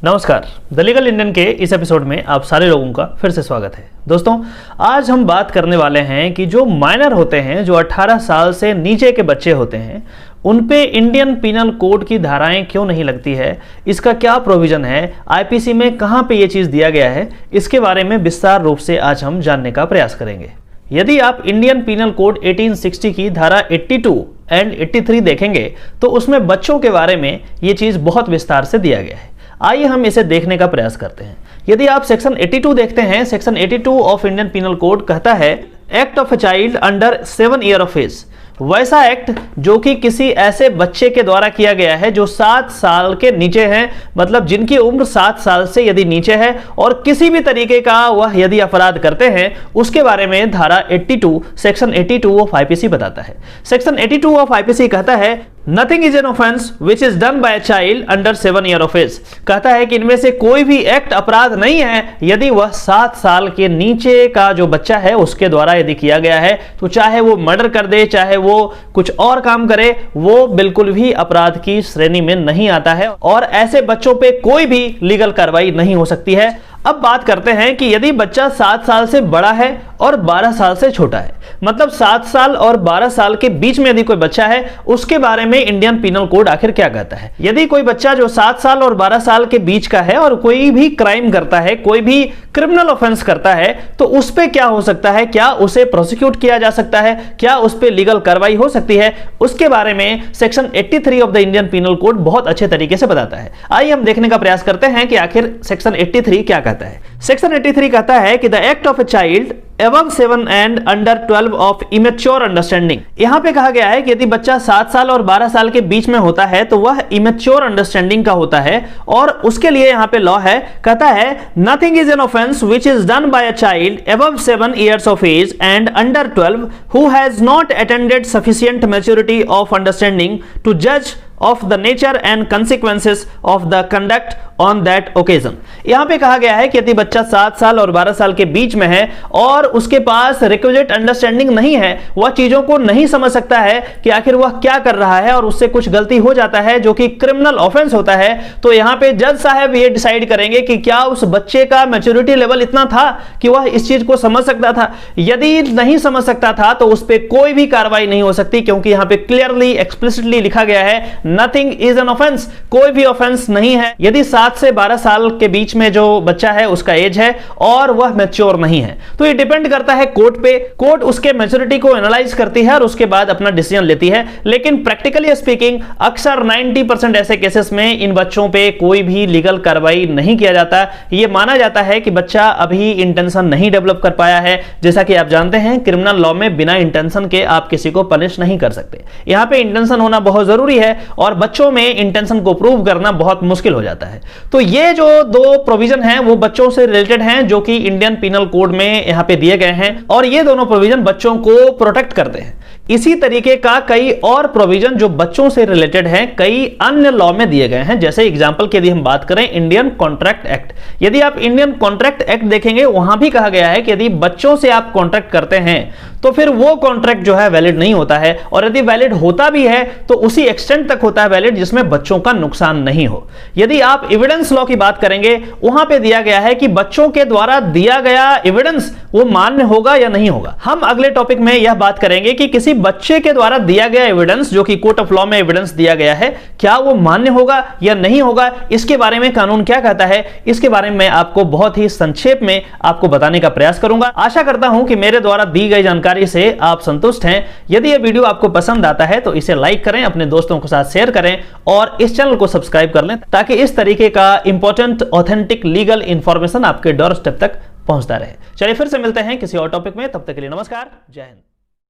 नमस्कार, the legal Indian के इस एपिसोड में आप सारे लोगों का फिर से स्वागत है। दोस्तों, आज हम बात करने वाले हैं कि जो माइनर होते हैं, जो 18 साल से नीचे के बच्चे होते हैं, उन पे इंडियन पीनल कोड की धाराएं क्यों नहीं लगती है, इसका क्या प्रोविजन है, आईपीसी में कहां पे ये चीज़ दिया गया है, इसके बारे में विस्तार रूप से आज हम जानने का प्रयास करेंगे। यदि आप इंडियन पीनल कोड 1860 की धारा 82 एंड 83 देखेंगे तो उसमें बच्चों के बारे में ये चीज़ बहुत विस्तार से दिया गया है। आइए हम इसे देखने का प्रयास करते हैं। यदि आप सेक्शन 82 देखते हैं, section 82 of Indian penal code कहता है act of a child under 7 year of age, वैसा एक्ट जो कि किसी ऐसे बच्चे के द्वारा किया गया है जो 7 साल के नीचे हैं, मतलब जिनकी उम्र 7 साल से यदि नीचे है और किसी भी तरीके का वह यदि अपराध करते हैं, उसके बारे में धारा 82 सेक्शन 82 ऑफ आईपीसी बताता है। सेक्शन 82 ऑफ आईपीसी कहता है nothing is an offence which is done by a child under 7 year of age. कहता है कि इनमें से कोई भी एक्ट अपराध नहीं है यदि वह 7 साल के नीचे का जो बच्चा है उसके द्वारा यदि किया गया है, तो चाहे वो मर्डर कर दे, चाहे वो कुछ और काम करे, वो बिल्कुल भी अपराध की श्रेणी में नहीं आता है और ऐसे बच्चों पे कोई भी लीगल कार्रवाई नहीं हो सकती है। अब बात करते हैं कि यदि बच्चा 7 साल से बड़ा है और 12 साल से छोटा है, मतलब 7 साल और 12 साल के बीच में यदि कोई बच्चा है, उसके बारे में इंडियन पीनल कोड आखिर क्या कहता है। यदि कोई बच्चा जो 7 साल और 12 साल के बीच का है और कोई भी क्राइम करता है, कोई भी क्रिमिनल ऑफेंस करता है, तो उस पे क्या हो सकता है, क्या उसे प्रोसिक्यूट किया जा सकता है, क्या उस पे लीगल कार्रवाई हो सकती है, उसके बारे में section 83 of the Indian penal code बहुत अच्छे तरीके से बताता है। आइए हम देखने का प्रयास करते हैं कि आखिर सेक्शन 83 क्या कहता है। सेक्शन 83 कहता है कि the act of a child above 7 and under 12 of immature understanding। यहां पे कहा गया है कि यदि बच्चा 7 साल और 12 साल के बीच में होता है तो वह immature understanding का होता है और उसके लिए यहां पे लॉ है, कहता है nothing is an offense which is done by a child above 7 years of age and under 12 who has not attained sufficient maturity of understanding to judge of the nature and consequences of the conduct on that occasion। यहां पे कहा गया है कि यदि बच्चा 7 साल और 12 साल के बीच में है और उसके पास रिक्विजिट अंडरस्टैंडिंग नहीं है, वह चीजों को नहीं समझ सकता है कि आखिर वह क्या कर रहा है और उससे कुछ गलती हो जाता है जो कि क्रिमिनल ऑफेंस होता है, तो यहां पे जज साहब ये डिसाइड करेंगे कि क्या उस बच्चे का मैच्योरिटी लेवल इतना था कि वह इस चीज को समझ सकता था। यदि नहीं समझ सकता था तो उस पर कोई भी कार्रवाई नहीं हो सकती, क्योंकि यहां पे क्लियरली एक्सप्लिसिटली लिखा गया है नथिंग इज एन ऑफेंस, कोई भी ऑफेंस नहीं है यदि 7 से 12 साल के बीच में जो बच्चा है उसका एज है और वह मैच्योर नहीं है। तो ये डिपेंड करता है कोर्ट पे, कोर्ट उसके मैच्योरिटी को एनालाइज करती है और उसके बाद अपना डिसीजन लेती है। लेकिन प्रैक्टिकली स्पीकिंग अक्सर 90% ऐसे केसेस में इन बच्चों पे कोई भी लीगल कार्रवाई नहीं किया जाता। ये माना जाता है कि बच्चा अभी इंटेंशन नहीं डेवलप कर पाया है। जैसा कि आप जानते हैं, क्रिमिनल लॉ में बिना इंटेंशन के आप किसी को पनिश नहीं कर सकते। यहां पे इंटेंशन होना बहुत जरूरी है और बच्चों में इंटेंशन को प्रूव करना बहुत मुश्किल हो जाता है। तो ये जो 2 प्रोविजन हैं वो बच्चों से रिलेटेड हैं जो कि इंडियन पीनल कोड में यहां पे दिए गए हैं और ये दोनों प्रोविजन बच्चों को प्रोटेक्ट करते हैं। इसी तरीके का कई और प्रोविजन जो बच्चों से रिलेटेड हैं कई अन्य लॉ में दिए गए हैं। जैसे एग्जांपल के यदि हम बात करें इंडियन कॉन्ट्रैक्ट एक्ट, यदि आप इंडियन कॉन्ट्रैक्ट एक्ट देखेंगे वहां भी कहा गया है कि यदि बच्चों से आप कॉन्ट्रैक्ट करते हैं तो फिर वो कॉन्ट्रैक्ट जो है वैलिड नहीं होता है, और यदि वैलिड होता भी है तो उसी एक्सटेंट तक होता है वैलिड जिसमें बच्चों का नुकसान नहीं हो। यदि आप एविडेंस लॉ की बात करेंगे वहां पे दिया गया है कि बच्चों के द्वारा दिया गया एविडेंस वो मान्य होगा या नहीं होगा। हम अगले टॉपिक में यह बात करेंगे कि किसी बच्चे के द्वारा दिया गया एविडेंस जो कि कोर्ट ऑफ लॉ में एविडेंस दिया गया है, क्या वो मान्य होगा या नहीं होगा, इसके बारे में कानून क्या कहता है, इसके बारे में आपको बहुत ही संक्षेप में आपको बताने का प्रयास करूंगा। आशा करता हूं कि मेरे द्वारा दी गई जानकारी से आप संतुष्ट हैं। यदि यह वीडियो आपको पसंद आता है तो इसे लाइक करें, अपने दोस्तों के साथ शेयर करें और इस चैनल को सब्सक्राइब कर लें ताकि इस तरीके का इंपॉर्टेंट ऑथेंटिक लीगल इंफॉर्मेशन आपके डोर स्टेप तक पहुंचता रहे। चलिए फिर से मिलते हैं किसी और टॉपिक में, तब तक के लिए नमस्कार, जय हिंद।